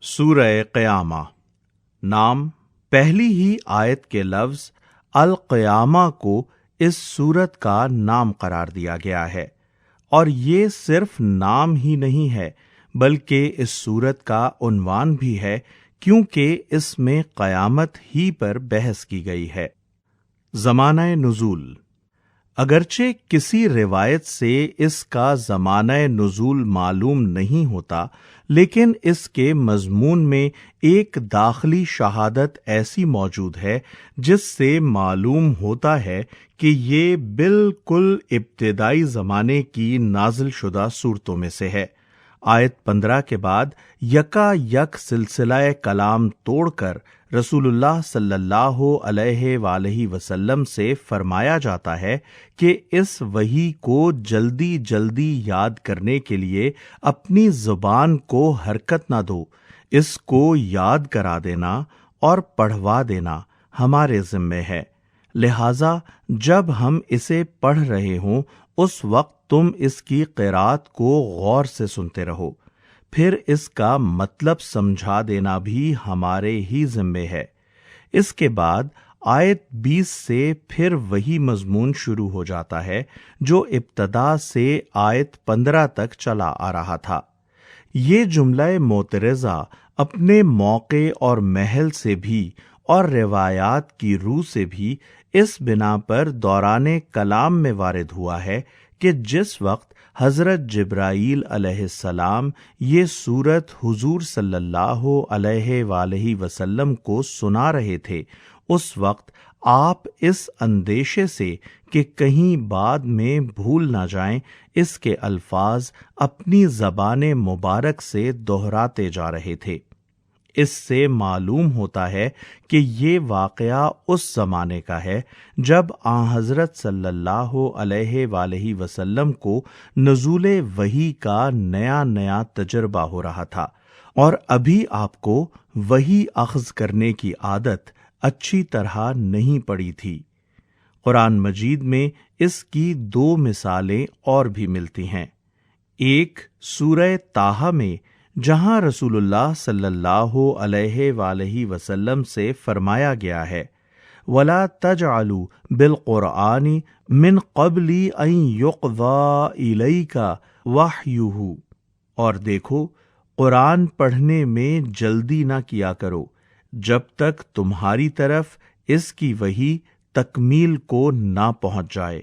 سورہ قیامہ نام پہلی ہی آیت کے لفظ القیامہ کو اس سورت کا نام قرار دیا گیا ہے، اور یہ صرف نام ہی نہیں ہے بلکہ اس سورت کا عنوان بھی ہے، کیونکہ اس میں قیامت ہی پر بحث کی گئی ہے۔ زمانہ نزول۔ اگرچہ کسی روایت سے اس کا زمانہ نزول معلوم نہیں ہوتا، لیکن اس کے مضمون میں ایک داخلی شہادت ایسی موجود ہے جس سے معلوم ہوتا ہے کہ یہ بالکل ابتدائی زمانے کی نازل شدہ صورتوں میں سے ہے۔ آیت 15 کے بعد یکا یک سلسلہ کلام توڑ کر رسول اللہ صلی اللہ علیہ وآلہ وسلم سے فرمایا جاتا ہے کہ اس وحی کو جلدی جلدی یاد کرنے کے لیے اپنی زبان کو حرکت نہ دو، اس کو یاد کرا دینا اور پڑھوا دینا ہمارے ذمے ہے، لہذا جب ہم اسے پڑھ رہے ہوں اس وقت تم اس کی قرات کو غور سے سنتے رہو، پھر اس کا مطلب سمجھا دینا بھی ہمارے ہی ذمے ہے۔ اس کے بعد آیت 20 سے پھر وہی مضمون شروع ہو جاتا ہے جو ابتدا سے آیت 15 تک چلا آ رہا تھا۔ یہ جملہ معترضہ اپنے موقع اور محل سے بھی اور روایات کی روح سے بھی اس بنا پر دوران کلام میں وارد ہوا ہے کہ جس وقت حضرت جبرائیل علیہ السلام یہ سورت حضور صلی اللہ علیہ وآلہ وسلم کو سنا رہے تھے، اس وقت آپ اس اندیشے سے کہ کہیں بعد میں بھول نہ جائیں اس کے الفاظ اپنی زبان مبارک سے دہراتے جا رہے تھے۔ اس سے معلوم ہوتا ہے کہ یہ واقعہ اس زمانے کا ہے جب آن حضرت صلی اللہ علیہ وآلہ وسلم کو نزول وحی کا نیا نیا تجربہ ہو رہا تھا، اور ابھی آپ کو وحی اخذ کرنے کی عادت اچھی طرح نہیں پڑی تھی۔ قرآن مجید میں اس کی 2 مثالیں اور بھی ملتی ہیں۔ ایک سورہ طٰہٰ میں جہاں رسول اللہ صلی اللہ علیہ وآلہ وسلم سے فرمایا گیا ہے وَلَا تَجْعَلُوا بِالْقُرْآنِ مِنْ قَبْلِ أَنْ يُقْضَىٰ إِلَيْكَ وَحْيُهُ، اور دیکھو قرآن پڑھنے میں جلدی نہ کیا کرو جب تک تمہاری طرف اس کی وحی تکمیل کو نہ پہنچ جائے۔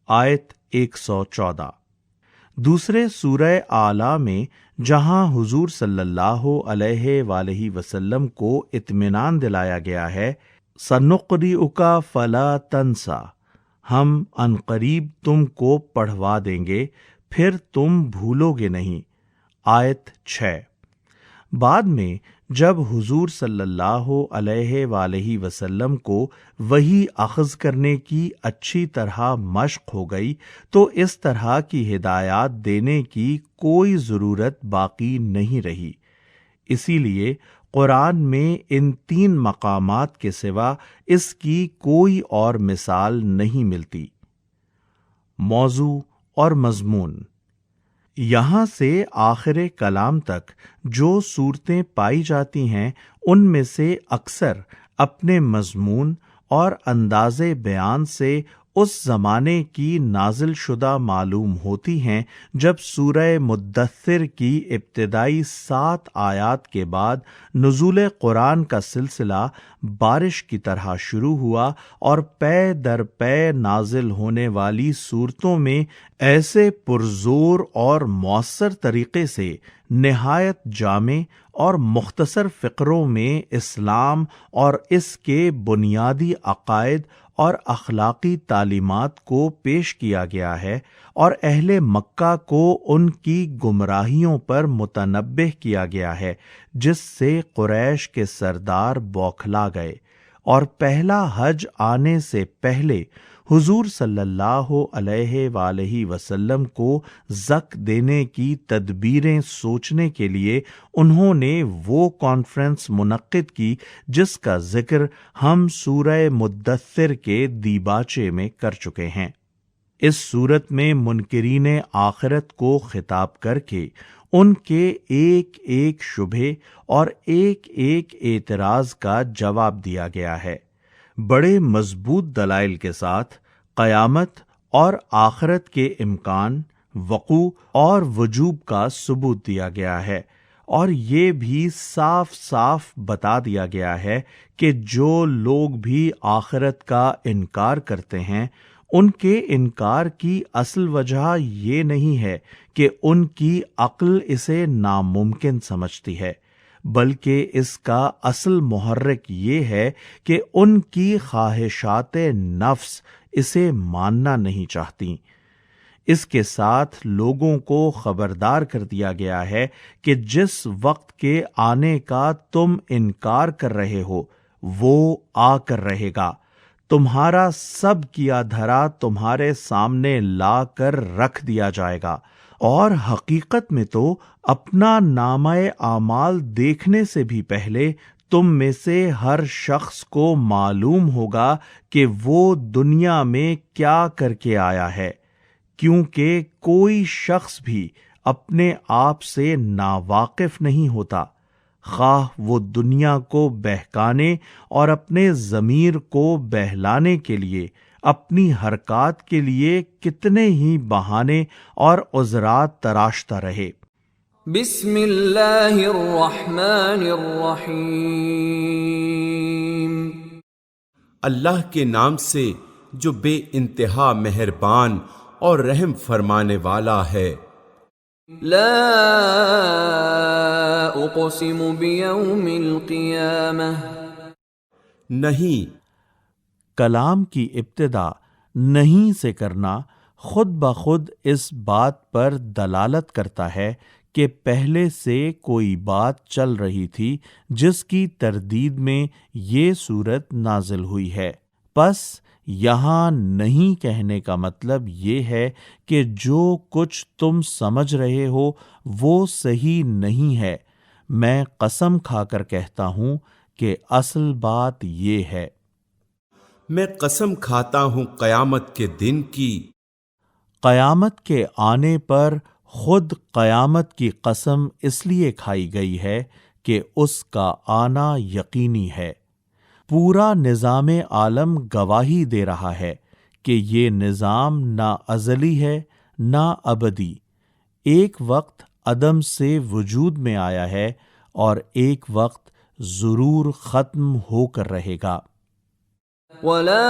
آیت 114۔ دوسرے سورہ اعلیٰ میں جہاں حضور صلی اللہ علیہ وآلہ وسلم کو اطمینان دلایا گیا ہے سَنُقْرِئُكَ فَلَا تَنْسَىٰ، ہم عنقریب تم کو پڑھوا دیں گے پھر تم بھولو گے نہیں۔ آیت 6۔ بعد میں جب حضور صلی اللہ علیہ وآلہ وسلم کو وحی اخذ کرنے کی اچھی طرح مشق ہو گئی تو اس طرح کی ہدایات دینے کی کوئی ضرورت باقی نہیں رہی۔ اسی لیے قرآن میں ان 3 مقامات کے سوا اس کی کوئی اور مثال نہیں ملتی۔ موضوع اور مضمون۔ یہاں سے آخر کلام تک جو صورتیں پائی جاتی ہیں ان میں سے اکثر اپنے مضمون اور انداز بیان سے اس زمانے کی نازل شدہ معلوم ہوتی ہیں جب سورہ مدثر کی ابتدائی 7 آیات کے بعد نزول قرآن کا سلسلہ بارش کی طرح شروع ہوا اور پے در پے نازل ہونے والی صورتوں میں ایسے پرزور اور مؤثر طریقے سے نہایت جامع اور مختصر فقروں میں اسلام اور اس کے بنیادی عقائد اور اخلاقی تعلیمات کو پیش کیا گیا ہے، اور اہل مکہ کو ان کی گمراہیوں پر متنبہ کیا گیا ہے جس سے قریش کے سردار بوکھلا گئے، اور پہلا حج آنے سے پہلے حضور صلی اللہ علیہ وآلہ وسلم کو زک دینے کی تدبیریں سوچنے کے لیے انہوں نے وہ کانفرنس منعقد کی جس کا ذکر ہم سورہ مدثر کے دیباچے میں کر چکے ہیں۔ اس صورت میں منکرین آخرت کو خطاب کر کے ان کے ایک ایک شبہے اور ایک ایک اعتراض کا جواب دیا گیا ہے۔ بڑے مضبوط دلائل کے ساتھ قیامت اور آخرت کے امکان، وقوع اور وجوب کا ثبوت دیا گیا ہے، اور یہ بھی صاف صاف بتا دیا گیا ہے کہ جو لوگ بھی آخرت کا انکار کرتے ہیں، ان کے انکار کی اصل وجہ یہ نہیں ہے کہ ان کی عقل اسے ناممکن سمجھتی ہے، بلکہ اس کا اصل محرک یہ ہے کہ ان کی خواہشات نفس اسے ماننا نہیں چاہتی۔ اس کے ساتھ لوگوں کو خبردار کر دیا گیا ہے کہ جس وقت کے آنے کا تم انکار کر رہے ہو وہ آ کر رہے گا، تمہارا سب کیا دھرا تمہارے سامنے لا کر رکھ دیا جائے گا، اور حقیقت میں تو اپنا نامہ اعمال دیکھنے سے بھی پہلے تم میں سے ہر شخص کو معلوم ہوگا کہ وہ دنیا میں کیا کر کے آیا ہے، کیونکہ کوئی شخص بھی اپنے آپ سے ناواقف نہیں ہوتا، خواہ وہ دنیا کو بہکانے اور اپنے ضمیر کو بہلانے کے لیے اپنی حرکات کے لیے کتنے ہی بہانے اور عذرات تراشتا رہے۔ بسم اللہ الرحمن الرحیم، اللہ کے نام سے جو بے انتہا مہربان اور رحم فرمانے والا ہے۔ لا اقسم بیوم القیامہ، نہیں، کلام کی ابتدا نہیں سے کرنا خود بخود اس بات پر دلالت کرتا ہے کہ پہلے سے کوئی بات چل رہی تھی جس کی تردید میں یہ صورت نازل ہوئی ہے۔ پس یہاں نہیں کہنے کا مطلب یہ ہے کہ جو کچھ تم سمجھ رہے ہو وہ صحیح نہیں ہے۔ میں قسم کھا کر کہتا ہوں کہ اصل بات یہ ہے۔ میں قسم کھاتا ہوں قیامت کے دن کی۔ قیامت کے آنے پر خود قیامت کی قسم اس لیے کھائی گئی ہے کہ اس کا آنا یقینی ہے۔ پورا نظام عالم گواہی دے رہا ہے کہ یہ نظام نہ ازلی ہے نہ ابدی، ایک وقت عدم سے وجود میں آیا ہے اور ایک وقت ضرور ختم ہو کر رہے گا۔ ولا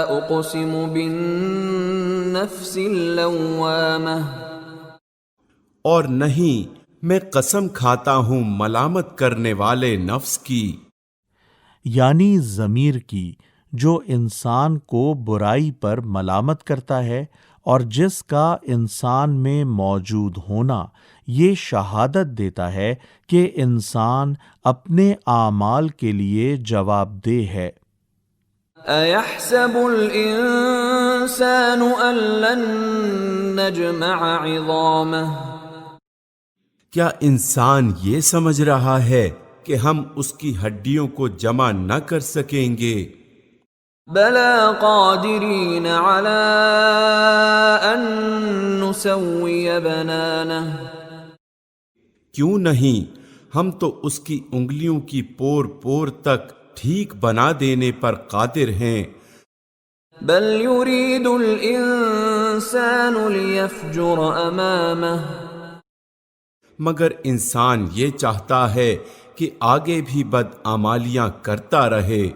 اقسم بالنفس اللوامہ، اور نہیں، میں قسم کھاتا ہوں ملامت کرنے والے نفس کی، یعنی ضمیر کی، جو انسان کو برائی پر ملامت کرتا ہے اور جس کا انسان میں موجود ہونا یہ شہادت دیتا ہے کہ انسان اپنے اعمال کے لیے جواب دہ ہے۔ ایحسب الانسان ان لن نجمع عظامہ، کیا انسان یہ سمجھ رہا ہے کہ ہم اس کی ہڈیوں کو جمع نہ کر سکیں گے؟ بلا قادرین علی ان نسوی بنانہ، کیوں نہیں، ہم تو اس کی انگلیوں کی پور پور تک ٹھیک بنا دینے پر قادر ہیں۔ بل یرید الانسان لیفجر امامہ، مگر انسان یہ چاہتا ہے کہ آگے بھی بدعمالیاں کرتا رہے۔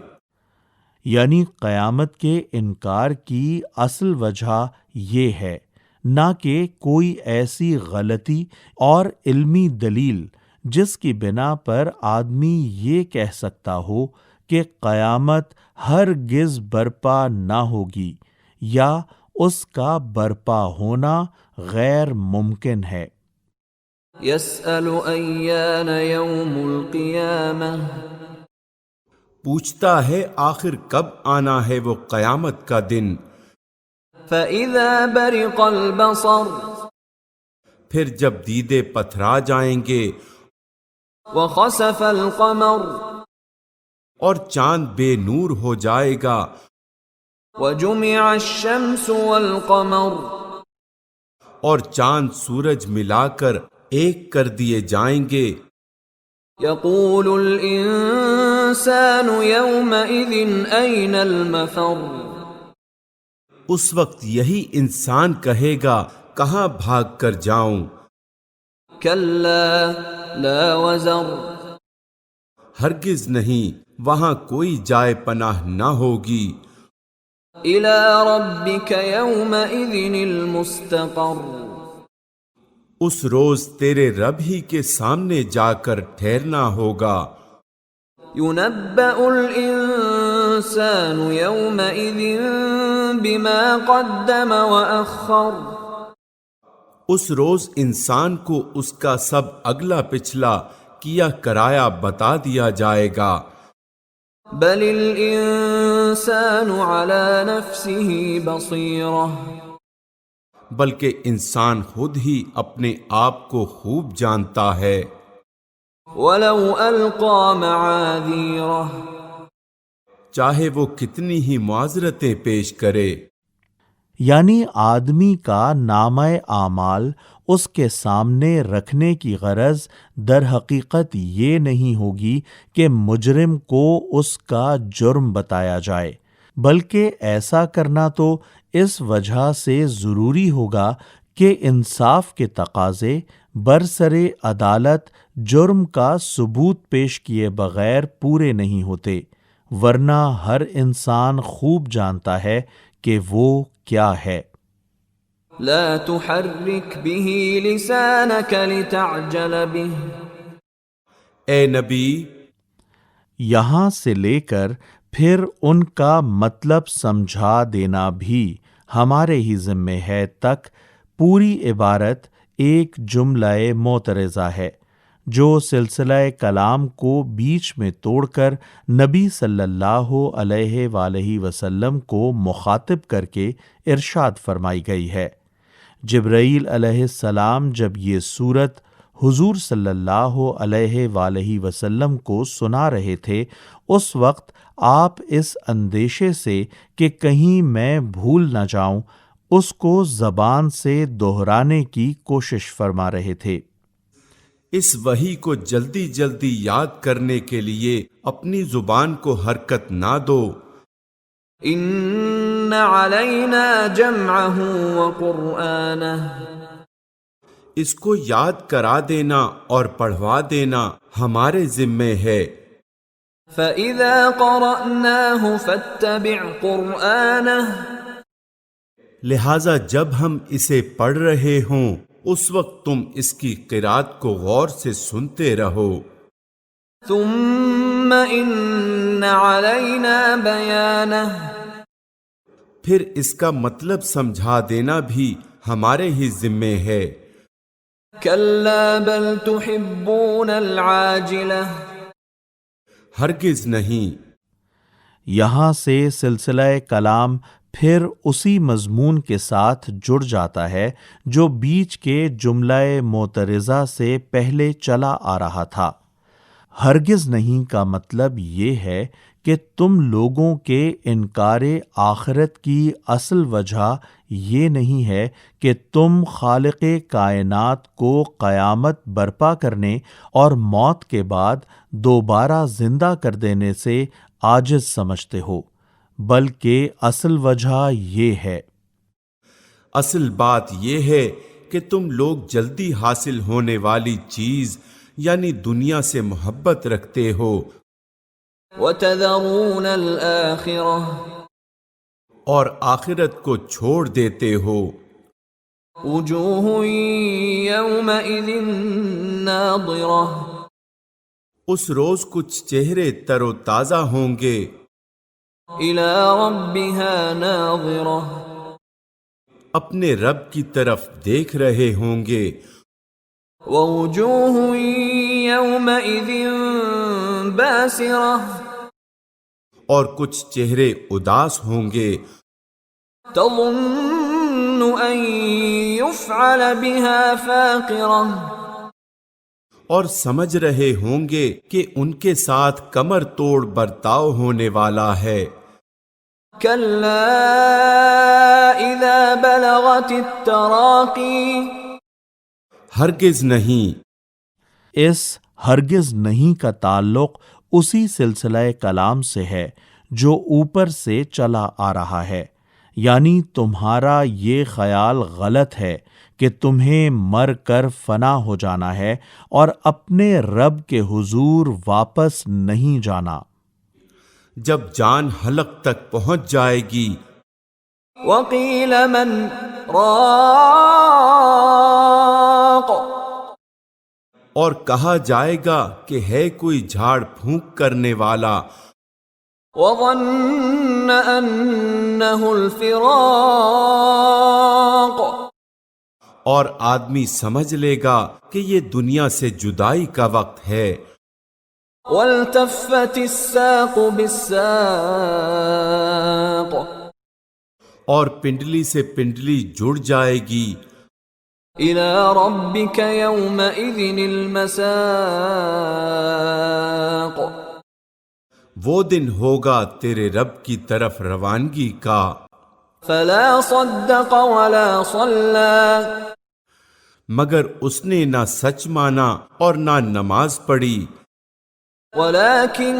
یعنی قیامت کے انکار کی اصل وجہ یہ ہے، نہ کہ کوئی ایسی غلطی اور علمی دلیل جس کی بنا پر آدمی یہ کہہ سکتا ہو کہ قیامت ہرگز برپا نہ ہوگی یا اس کا برپا ہونا غیر ممکن ہے۔ یسأل ایان یوم القیامہ، پوچھتا ہے آخر کب آنا ہے وہ قیامت کا دن۔ فَإِذَا بَرِقَ الْبَصَرُ، پھر جب دیدے پتھرا جائیں گے، وَخَسَفَ الْقَمَرُ، اور چاند بے نور ہو جائے گا، وَجُمِعَ الشَّمْسُ وَالْقَمَرُ، اور چاند سورج ملا کر ایک کر دیے جائیں گے۔ يقول الإنسان يومئذ أين المفر اس وقت یہی انسان کہے گا کہاں بھاگ کر جاؤں۔ كلا لا وزر ہرگز نہیں، وہاں کوئی جائے پناہ نہ ہوگی۔ إلى ربك يومئذ المستقر اس روز تیرے رب ہی کے سامنے جا کر ٹھہرنا ہوگا۔ ينبأ الإنسان يومئذ بما قدم وأخر اس روز انسان کو اس کا سب اگلا پچھلا کیا کرایا بتا دیا جائے گا۔ بل الإنسان على نفسه بصيرة بلکہ انسان خود ہی اپنے آپ کو خوب جانتا ہے۔ ولو ألقى معاذيره چاہے وہ کتنی ہی معذرتیں پیش کرے۔ یعنی آدمی کا نامہ اعمال اس کے سامنے رکھنے کی غرض در حقیقت یہ نہیں ہوگی کہ مجرم کو اس کا جرم بتایا جائے، بلکہ ایسا کرنا تو اس وجہ سے ضروری ہوگا کہ انصاف کے تقاضے برسر عدالت جرم کا ثبوت پیش کیے بغیر پورے نہیں ہوتے، ورنہ ہر انسان خوب جانتا ہے کہ وہ کیا ہے۔ لا تحرك به لسانك لتعجل به اے نبی، یہاں سے لے کر پھر ان کا مطلب سمجھا دینا بھی ہمارے ہی ذمے ہے تک پوری عبارت ایک جملہ معترضہ ہے جو سلسلہ کلام کو بیچ میں توڑ کر نبی صلی اللہ علیہ وآلہ وسلم کو مخاطب کر کے ارشاد فرمائی گئی ہے۔ جبرائیل علیہ السلام جب یہ سورت حضور صلی اللہ علیہ وآلہ وسلم کو سنا رہے تھے، اس وقت آپ اس اندیشے سے کہ کہیں میں بھول نہ جاؤں اس کو زبان سے دہرانے کی کوشش فرما رہے تھے۔ اس وحی کو جلدی جلدی یاد کرنے کے لیے اپنی زبان کو حرکت نہ دو۔ إن علينا جمعه وقرآنه اس کو یاد کرا دینا اور پڑھوا دینا ہمارے ذمے ہے۔ فإذا قرأناه فاتبع قرآنه لہذا جب ہم اسے پڑھ رہے ہوں اس وقت تم اس کی قرات کو غور سے سنتے رہو۔ ثم إن علينا بيانه پھر اس کا مطلب سمجھا دینا بھی ہمارے ہی ذمے ہے۔ كلا بل تحبون العاجلة ہرگز نہیں۔ یہاں سے سلسلہ کلام پھر اسی مضمون کے ساتھ جڑ جاتا ہے جو بیچ کے جملہ معترضہ سے پہلے چلا آ رہا تھا۔ ہرگز نہیں کا مطلب یہ ہے کہ تم لوگوں کے انکار آخرت کی اصل وجہ یہ نہیں ہے کہ تم خالق کائنات کو قیامت برپا کرنے اور موت کے بعد دوبارہ زندہ کر دینے سے عاجز سمجھتے ہو، بلکہ اصل وجہ یہ ہے، اصل بات یہ ہے کہ تم لوگ جلدی حاصل ہونے والی چیز یعنی دنیا سے محبت رکھتے ہو وتذرون الآخرة اور آخرت کو چھوڑ دیتے ہو۔ وجوه يومئذ ناظرة اس روز کچھ چہرے تر و تازہ ہوں گے، إلى ربها ناظرة اپنے رب کی طرف دیکھ رہے ہوں گے۔ ووجوه يومئذ باسرة اور کچھ چہرے اداس ہوں گے، تظن أن يفعل بها فاقرة اور سمجھ رہے ہوں گے کہ ان کے ساتھ کمر توڑ برتاؤ ہونے والا ہے۔ كلا إذا بلغت التراقي ہرگز نہیں. اس ہرگز نہیں کا تعلق اسی سلسلہ کلام سے ہے جو اوپر سے چلا آ رہا ہے، یعنی تمہارا یہ خیال غلط ہے کہ تمہیں مر کر فنا ہو جانا ہے اور اپنے رب کے حضور واپس نہیں جانا. جب جان حلق تک پہنچ جائے گی وقيل من راق اور کہا جائے گا کہ ہے کوئی جھاڑ پھونک کرنے والا، وظن أنه الفراق اور آدمی سمجھ لے گا کہ یہ دنیا سے جدائی کا وقت ہے. والتفت الساق بالساق اور پنڈلی سے پنڈلی جڑ جائے گی. إلى ربك يومئذ المساق وہ دن ہوگا تیرے رب کی طرف روانگی کا. فلا صدق ولا صلى مگر اس نے نہ سچ مانا اور نہ نماز پڑھی، ولكن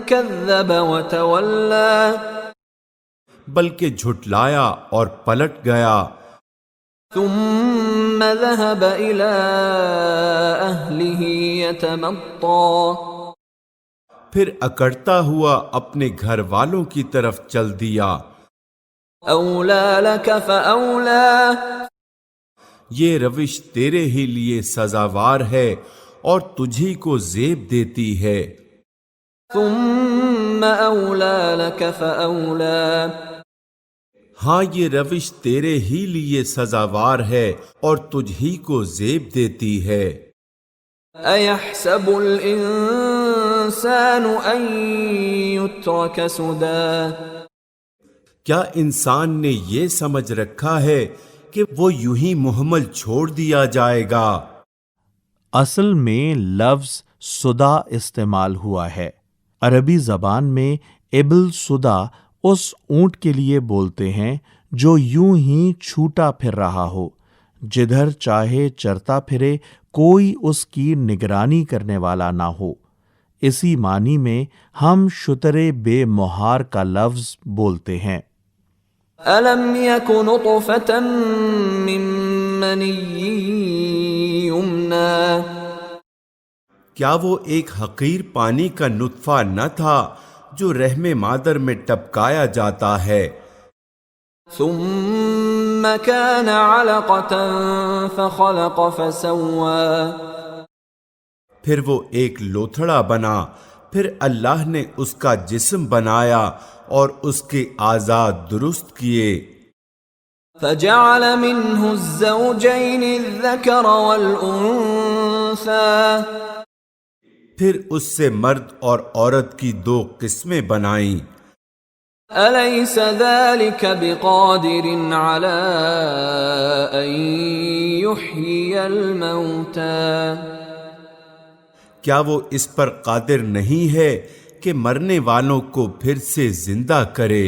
كذب وتولى بلکہ جھٹلایا اور پلٹ گیا. ثم ذهب إلى أهله يتمطى پھر اکڑتا ہوا اپنے گھر والوں کی طرف چل دیا. أولى لك فأولى یہ روش تیرے ہی لیے سزاوار ہے اور تجھی کو زیب دیتی ہے. ثم أولى لك فأولى ہاں یہ روش تیرے ہی لیے سزاوار ہے اور تجھی کو زیب دیتی ہے. أيحسب الإنسان أن يترك سدى کیا انسان نے یہ سمجھ رکھا ہے کہ وہ یوں ہی محمل چھوڑ دیا جائے گا؟ اصل میں لفظ سدا استعمال ہوا ہے. عربی زبان میں ابل سدا اس اونٹ کے لیے بولتے ہیں جو یوں ہی چھوٹا پھر رہا ہو، جدھر چاہے چرتا پھرے، کوئی اس کی نگرانی کرنے والا نہ ہو. اسی معنی میں ہم شتر بے مہار کا لفظ بولتے ہیں. ألم يك نطفة من مني يمنى کیا وہ ایک حقیر پانی کا نطفہ نہ تھا جو رحم مادر میں ٹپکایا جاتا ہے؟ ثم كان علقة فخلق فسوى پھر وہ ایک لوتھڑا بنا، پھر اللہ نے اس کا جسم بنایا اور اس کے اعضاء درست کیے. فجعل منه الزوجين الذكر والأنثى پھر اس سے مرد اور عورت کی 2 قسمیں بنائیں. أليس ذلك بقادر على أن يحيي الموتى کیا وہ اس پر قادر نہیں ہے کہ مرنے والوں کو پھر سے زندہ کرے؟